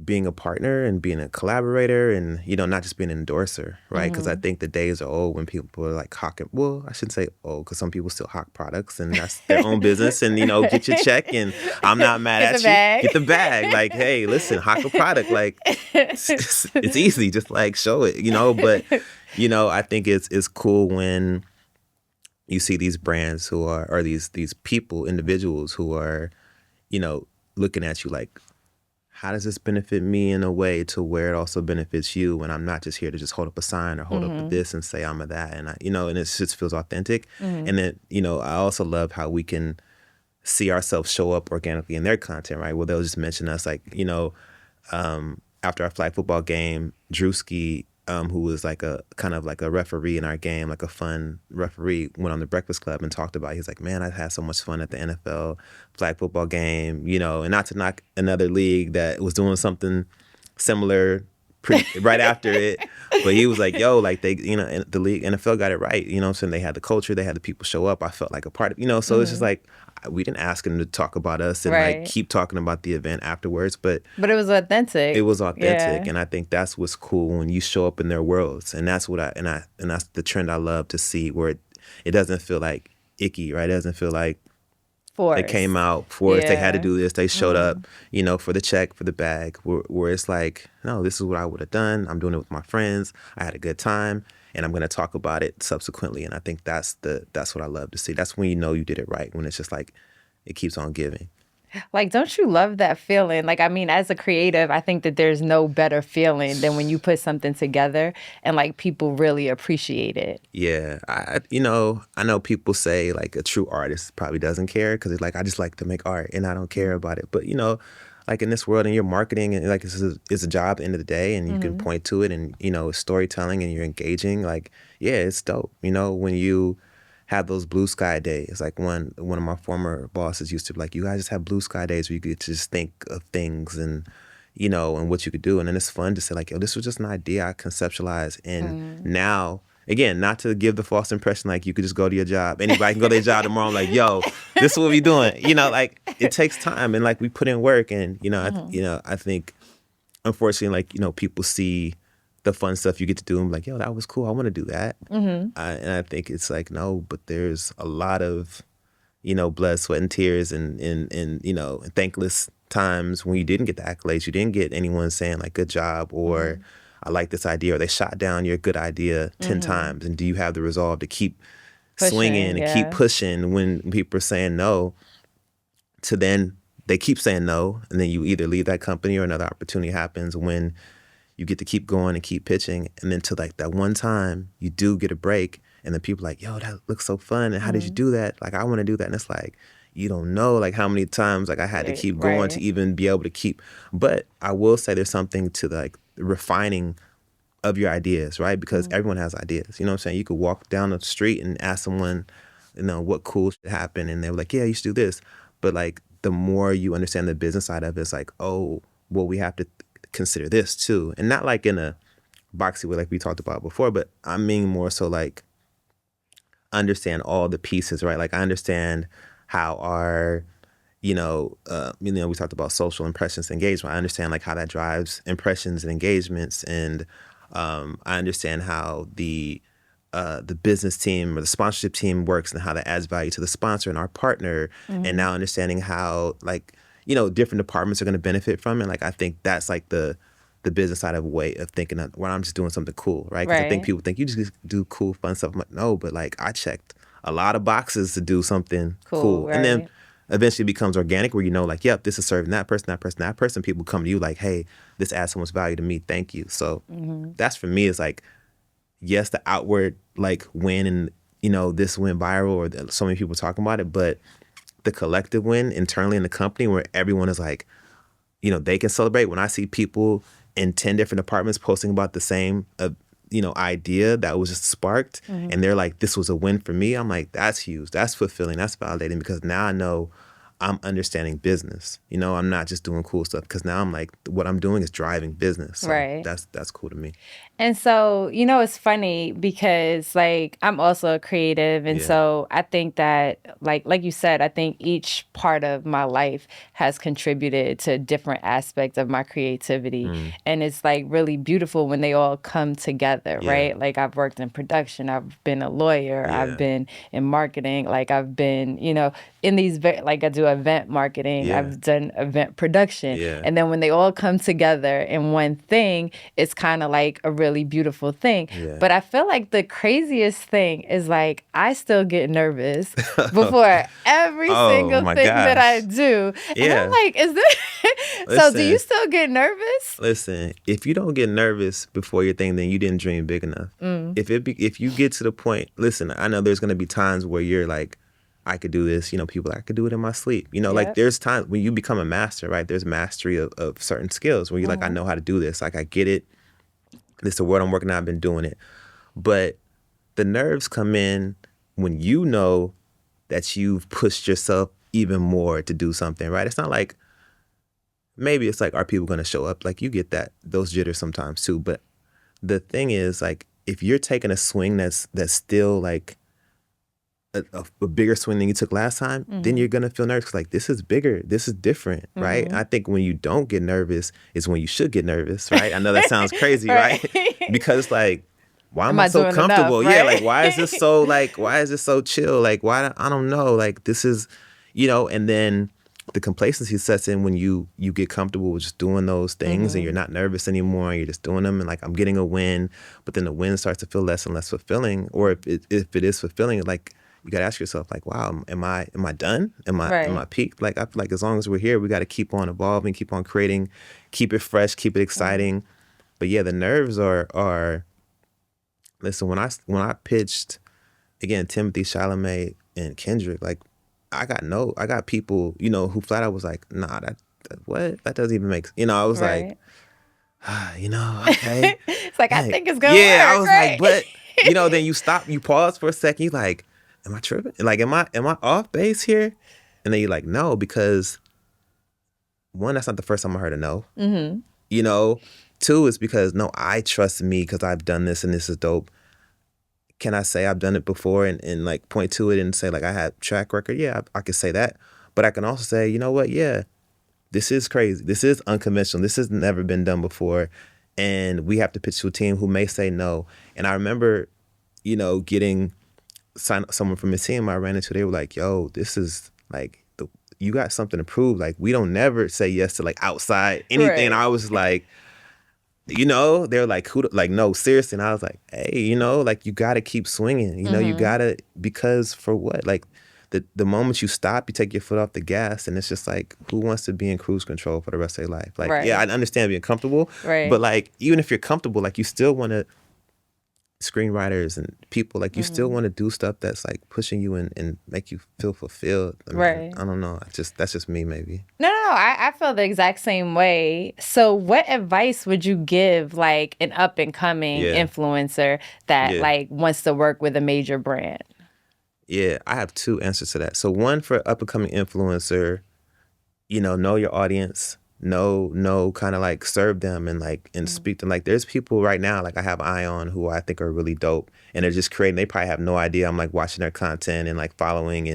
being a partner and being a collaborator and, not just being an endorser, right? Because I think the days are old when people are like hawking, well, I shouldn't say old, because some people still hawk products and that's their own business, and, get your check and I'm not mad at you. Get the bag. Like, hey, listen, hawk a product. Like, it's easy. Just like show it, but, I think it's cool when you see these brands who are, or these people, individuals who are, looking at you like, how does this benefit me in a way to where it also benefits you? And I'm not just here to just hold up a sign or hold up this and say I'm a that. And and it just feels authentic. And then, I also love how we can see ourselves show up organically in their content, right? Well, they'll just mention us like, after our flag football game, Drewski, who was like a kind of like a referee in our game, like a fun referee, went on the Breakfast Club and talked about, he's like, man, I had so much fun at the NFL flag football game, and not to knock another league that was doing something similar pretty right after it. But he was like, yo, like they, and the league, NFL got it right. You know what I'm saying? They had the culture, they had the people show up. I felt like a part of, so it's just like, we didn't ask him to talk about us and like Right. keep talking about the event afterwards, but But it was authentic. it was authentic. Yeah. And I think that's what's cool when you show up in their worlds. And that's what and that's the trend I love to see, where it doesn't feel like icky, right? It doesn't feel like they came out forced. They had to do this. They showed up, for the check, for the bag. Where it's like, no, this is what I would have done. I'm doing it with my friends. I had a good time, and I'm going to talk about it subsequently. And I think that's what I love to see. That's when you did it right. When it's just like it keeps on giving. Like, don't you love that feeling? Like, I mean, as a creative, I think that there's no better feeling than when you put something together and like people really appreciate it. Yeah, I know people say like a true artist probably doesn't care because it's like, I just like to make art and I don't care about it. But like in this world, and you're marketing, and like it's a job at the end of the day, and you can point to it, and it's storytelling, and you're engaging. Like, yeah, it's dope. When you have those blue sky days, like one of my former bosses used to be like, you guys just have blue sky days where you get to just think of things and and what you could do. And then it's fun to say like, yo, this was just an idea I conceptualized. And now, again, not to give the false impression like you could just go to your job. Anybody can go to their job tomorrow. I'm like, yo, this is what we doing. Like it takes time, and like we put in work, and I think unfortunately, like people see the fun stuff you get to do, and be like, yo, that was cool. I want to do that. And I think it's like, no, but there's a lot of blood, sweat, and tears, and thankless times when you didn't get the accolades, you didn't get anyone saying like, good job, or I like this idea, or they shot down your good idea 10 times. And do you have the resolve to keep swinging and keep pushing when people are saying no, to then they keep saying no, and then you either leave that company or another opportunity happens when you get to keep going and keep pitching. And then to like that one time you do get a break, and then people are like, yo, that looks so fun. And how did you do that? Like, I want to do that. And it's like, you don't know like how many times like I had to keep going to even be able to keep. But I will say there's something to like refining of your ideas, right? Because everyone has ideas. You know what I'm saying? You could walk down the street and ask someone, what cool shit happened. And they were like, yeah, you should do this. But like the more you understand the business side of it, it's like, oh, well, we have to consider this too. And not like in a boxy way like we talked about before, but I mean more so like understand all the pieces, right? Like I understand how our, we talked about social impressions and engagement. I understand like how that drives impressions and engagements. And I understand how the business team or the sponsorship team works and how that adds value to the sponsor and our partner. And now understanding how like, different departments are going to benefit from it. Like, I think that's like the business side of a way of thinking of where I'm just doing something cool, right? Because I think people think you just do cool, fun stuff. I'm like, no, but like I checked a lot of boxes to do something cool. Right. And then eventually it becomes organic where like, yep, this is serving that person, that person, that person. People come to you like, hey, this adds so much value to me. Thank you. So that's for me is like, yes, the outward like win and, this went viral or so many people talking about it, but the collective win internally in the company where everyone is like, they can celebrate. When I see people in 10 different departments posting about the same, idea that was just sparked, and they're like, this was a win for me. I'm like, that's huge. That's fulfilling. That's validating, because now I know I'm understanding business. I'm not just doing cool stuff, because now I'm like, what I'm doing is driving business. So that's cool to me. And so, it's funny because like I'm also a creative. And so I think that like you said, I think each part of my life has contributed to different aspects of my creativity. And it's like really beautiful when they all come together, right? Like I've worked in production, I've been a lawyer, I've been in marketing, like I've been, in these, like I do event marketing, I've done event production. And then when they all come together in one thing, it's kind of like a really beautiful thing. But I feel like the craziest thing is like I still get nervous before every single thing that I do. And I'm like, is this so do you still get nervous? Listen, if you don't get nervous before your thing, then you didn't dream big enough. If you get to the point, listen, I know there's gonna be times where you're like, I could do this, people, I could do it in my sleep. Like there's times when you become a master, right? There's mastery of certain skills where you're like, I know how to do this. Like I get it. This is the word I'm working on. I've been doing it. But the nerves come in when you know that you've pushed yourself even more to do something, right? It's not like maybe it's like, are people going to show up? Like, you get those jitters sometimes too. But the thing is, like, if you're taking a swing that's still like a bigger swing than you took last time, then you're going to feel nervous. Like, this is bigger. This is different, right? And I think when you don't get nervous is when you should get nervous, right? I know that sounds crazy, right? Because, like, why am I so comfortable? Enough, right? Yeah, like, why is this so chill? Like, I don't know. Like, this is, and then the complacency sets in when you get comfortable with just doing those things and you're not nervous anymore and you're just doing them, and like, I'm getting a win, but then the win starts to feel less and less fulfilling. Or if it is fulfilling, like, you got to ask yourself, like, wow, am I done? Am I peaked? Like, I feel like as long as we're here, we got to keep on evolving, keep on creating, keep it fresh, keep it exciting. But yeah, the nerves are listen, when I pitched, again, Timothy Chalamet and Kendrick, like, I got people, who flat out was like, nah, what? That doesn't even make sense. I was like, okay. It's like, I think it's going to work. Yeah, I was right? like, but, then you stop, you pause for a second, you like, am I tripping? Like, am I off base here? And then you're like, no, because one, that's not the first time I heard a no. Two, is because, no, I trust me because I've done this and this is dope. Can I say I've done it before and like point to it and say, like, I have track record? Yeah, I could say that. But I can also say, you know what? Yeah, this is crazy. This is unconventional. This has never been done before. And we have to pitch to a team who may say no. And I remember, getting someone from his team I ran into, they were like, yo, this is like, you got something to prove. Like, we don't never say yes to like outside anything. Right. And I was like, they're like, no, seriously. And I was like, hey, like, you got to keep swinging. You got to, because for what? Like, the moment you stop, you take your foot off the gas, and it's just like, who wants to be in cruise control for the rest of their life? Like, yeah, I understand being comfortable, but like, even if you're comfortable, like, you still want to, screenwriters and people, like, you still want to do stuff that's like pushing you and make you feel fulfilled. I mean, I don't know. That's just me, maybe. No. I feel the exact same way. So what advice would you give like an up and coming influencer that like wants to work with a major brand? Yeah, I have two answers to that. So one, for up and coming influencer, know your audience. No, kind of like serve them and like and speak to them. Like, there's people right now, like, I have eye on, who I think are really dope, and they're just creating. They probably have no idea I'm like watching their content and like following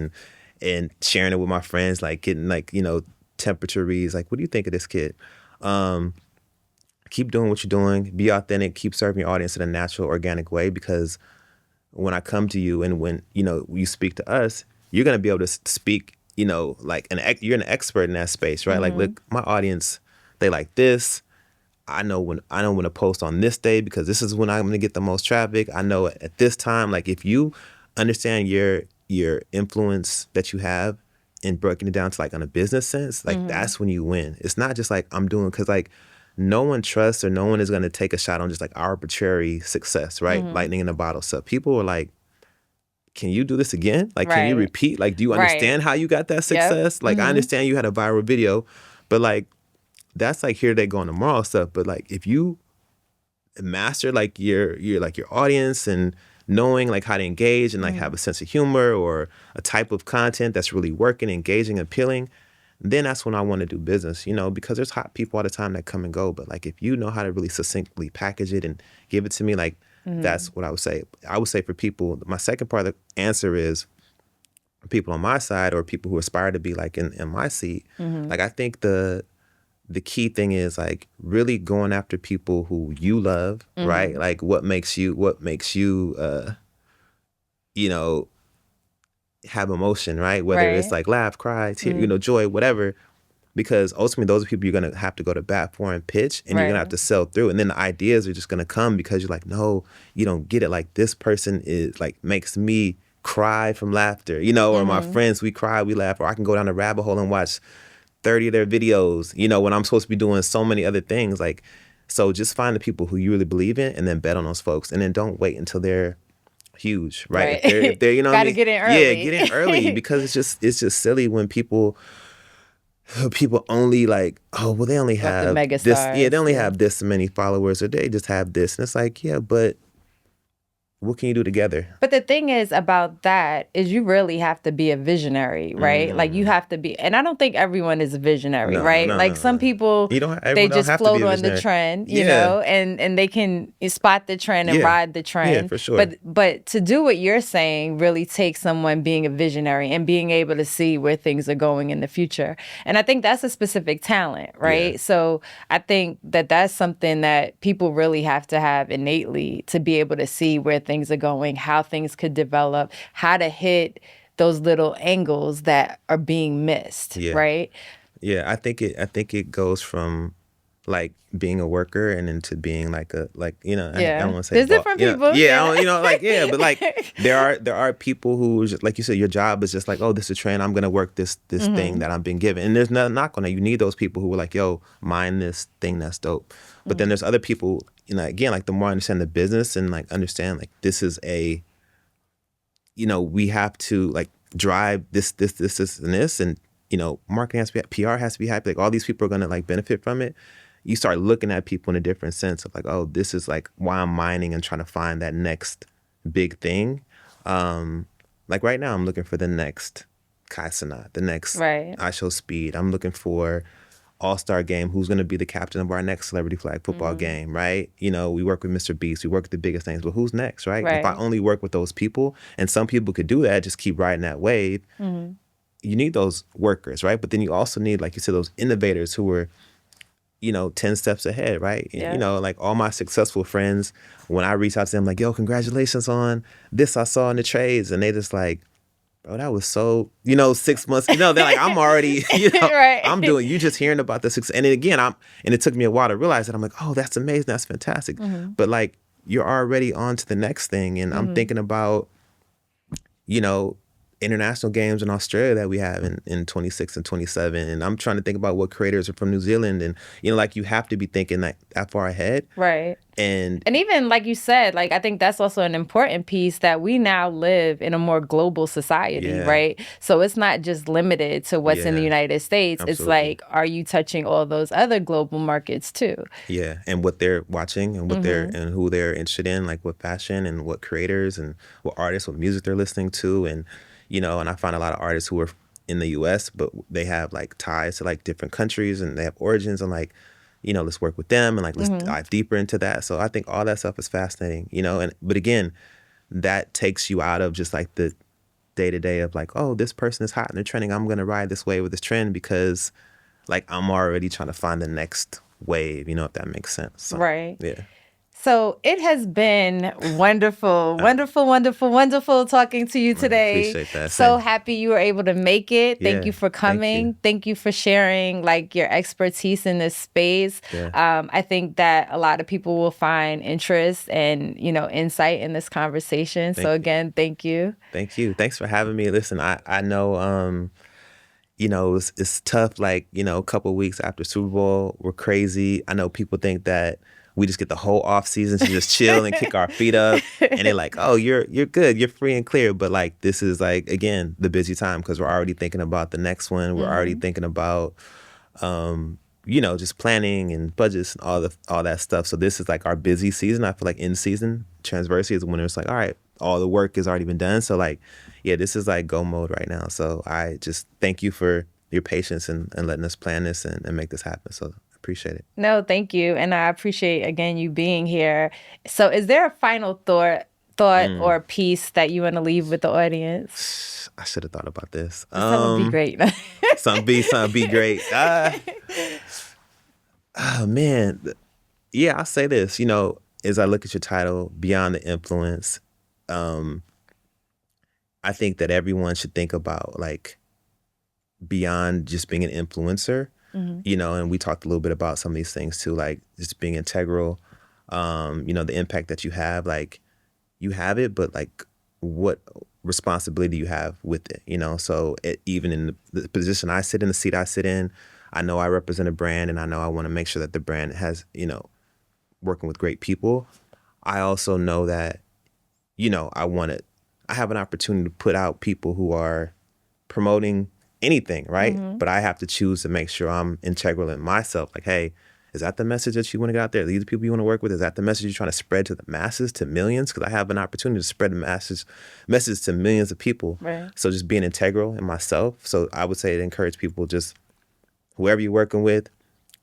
and sharing it with my friends, like getting like temperature reads. Like, what do you think of this kid? Keep doing what you're doing. Be authentic. Keep serving your audience in a natural, organic way. Because when I come to you and when you speak to us, you're gonna be able to speak. Like you're an expert in that space, right? Like, look, my audience, they like this. I know when to post on this day because this is when I'm gonna get the most traffic. I know at this time. Like, if you understand your influence that you have and breaking it down to like on a business sense, like that's when you win. It's not just like I'm doing, because like no one trusts or no one is gonna take a shot on just like arbitrary success, right? Lightning in a bottle stuff. People are like, can you do this again? Like, can you repeat? Like, do you understand how you got that success? Yep. Like, I understand you had a viral video, but like, that's like here, they go, on tomorrow stuff. But like, if you master like your audience and knowing like how to engage and like have a sense of humor or a type of content that's really working, engaging, appealing, then that's when I want to do business, because there's hot people all the time that come and go. But like, if you know how to really succinctly package it and give it to me, like, that's what I would say. I would say for people, my second part of the answer is people on my side or people who aspire to be like in my seat. Like, I think the key thing is like really going after people who you love, right? Like, what makes you have emotion, right? Whether it's like laugh, cry, tear, joy, whatever. Because ultimately, those are people you're going to have to go to bat for and pitch, and you're going to have to sell through. And then the ideas are just going to come because you're like, no, you don't get it. Like, this person is like, makes me cry from laughter, or my friends, we cry, we laugh, or I can go down a rabbit hole and watch 30 of their videos, when I'm supposed to be doing so many other things. Like, so just find the people who you really believe in and then bet on those folks. And then don't wait until they're huge, right? If they're Gotta get in early. Yeah, get in early because it's just silly when people only like, oh, well, they only have this. Yeah, they only have this many followers, or they just have this. And it's like, yeah, but what can you do together? But the thing is about that is you really have to be a visionary, right? Like you have to be, and I don't think everyone is a visionary, No, right? no, Like no, some no. people, You don't. they Everyone don't just have to be float a on the visionary. trend, Yeah, and they can spot the trend and yeah, ride the yeah, trend. for sure. But to do what you're saying really takes someone being a visionary and being able to see where things are going in the future. And I think that's a specific talent, right? Yeah. So I think that that's something that people really have to have innately to be able to see where things are going, how things could develop, how to hit those little angles that are being missed, Yeah. right? Yeah, I think it goes from like being a worker and into being like I don't Yeah. want to say There's boss, different people. yeah, Yeah. but like there are people who just, like you said, your job is just like, oh, this is a trend, I'm gonna work this thing that I'm being given, and there's nothing knock on it. You need those people who are like, yo, mind this thing that's dope. But then there's other people, again, like the more I understand the business and like understand like this is a, we have to like drive this, and this, and marketing has to be, PR has to be happy. Like all these people are gonna like benefit from it. You start looking at people in a different sense of like, oh, this is like why I'm mining and trying to find that next big thing. Like right now, I'm looking for the next Kai Cenat, the next Right. I Show Speed. I'm looking for All-Star Game, who's going to be the captain of our next celebrity flag football game, right? We work with Mr. Beast, we work with the biggest things, but who's next, right? If I Right. only work with those people, and some people could do that, just keep riding that wave, you need those workers, right? But then you also need, like you said, those innovators who are, 10 steps ahead, right? Yeah. Like all my successful friends, when I reach out to them, like, yo, congratulations on this I saw in the trades, and they just like, bro, that was so, 6 months, they're like, I'm already, Right. I'm doing, you just hearing about the success. And then again, and it took me a while to realize that. I'm like, oh, that's amazing. That's fantastic. But like, you're already on to the next thing. And I'm thinking about, international games in Australia that we have in 26 and 27. And I'm trying to think about what creators are from New Zealand. And, like you have to be thinking that far ahead. Right. And even like you said, like I think that's also an important piece that we now live in a more global society, Yeah. right? So it's not just limited to what's in the Yeah. United States. It's Absolutely. like, are you touching all those other global markets too? Yeah, and what they're watching and what they're and who they're interested in, like what fashion and what creators and what artists, what music they're listening to, and and I find a lot of artists who are in the U.S. but they have like ties to like different countries and they have origins, and like let's work with them and like let's dive deeper into that. So I think all that stuff is fascinating, but again, that takes you out of just like the day to day of like, oh, this person is hot and they're trending, I'm gonna ride this wave with this trend because like I'm already trying to find the next wave, if that makes sense. So, Right. yeah. So it has been wonderful, wonderful, wonderful, wonderful talking to you today. Appreciate that. So Same. happy you were able to make it. Thank Yeah, you for thank coming. you. Thank you for sharing like your expertise in this space. Yeah. I think that a lot of people will find interest and, insight in this conversation. Thank So you. again, thank you. Thank you. Thanks for having me. Listen, I know it's tough, like, a couple of weeks after Super Bowl, we're crazy. I know people think that we just get the whole off season to just chill and kick our feet up, and they're like, "Oh, you're good, you're free and clear." But like, this is like again the busy time because we're already thinking about the next one. We're already thinking about, just planning and budgets and all that stuff. So this is like our busy season. I feel like in season transversity is when it's like, all right, all the work has already been done. So like, yeah, this is like go mode right now. So I just thank you for your patience and letting us plan this and make this happen. So appreciate it. No, thank you. And I appreciate, again, you being here. So is there a final thought or piece that you want to leave with the audience? I should have thought about this. Something would be great. Something be great. Oh, man. Yeah, I'll say this. As I look at your title, Beyond the Influence, I think that everyone should think about like beyond just being an influencer. And we talked a little bit about some of these things too, like just being integral, the impact that you have, like you have it, but like what responsibility you have with it, So even in the position I sit in, the seat I sit in, I know I represent a brand and I know I want to make sure that the brand has, working with great people. I also know that, I have an opportunity to put out people who are promoting anything, right? But I have to choose to make sure I'm integral in myself. Like, hey, Is that the message that you want to get out there? Are these the people you want to work with? Is that the message you're trying to spread to the masses, to millions? Because I have an opportunity to spread the message to millions of people. Right. So just being integral in myself. So I would say to encourage people, just whoever you're working with,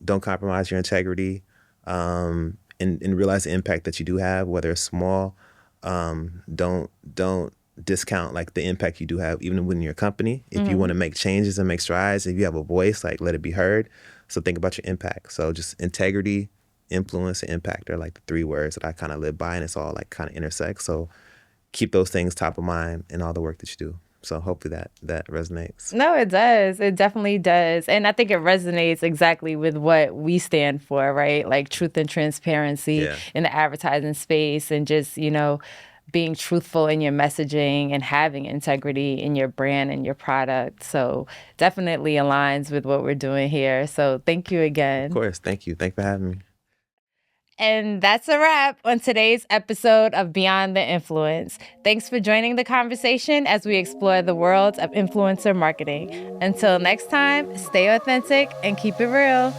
don't compromise your integrity, and realize the impact that you do have, whether it's small. Don't discount like the impact you do have, even when your company. If you want to make changes and make strides, if you have a voice, like let it be heard. So think about your impact. So just integrity, influence, and impact are like the three words that I kind of live by, and it's all like kind of intersect. So keep those things top of mind in all the work that you do. So hopefully that resonates. No, it does. It definitely does. And I think it resonates exactly with what we stand for, right? Like truth and transparency in the advertising space, and just, being truthful in your messaging and having integrity in your brand and your product. So definitely aligns with what we're doing here. So thank you again. Of course. Thank you. Thanks for having me. And that's a wrap on today's episode of Beyond the Influence. Thanks for joining the conversation as we explore the world of influencer marketing. Until next time, stay authentic and keep it real.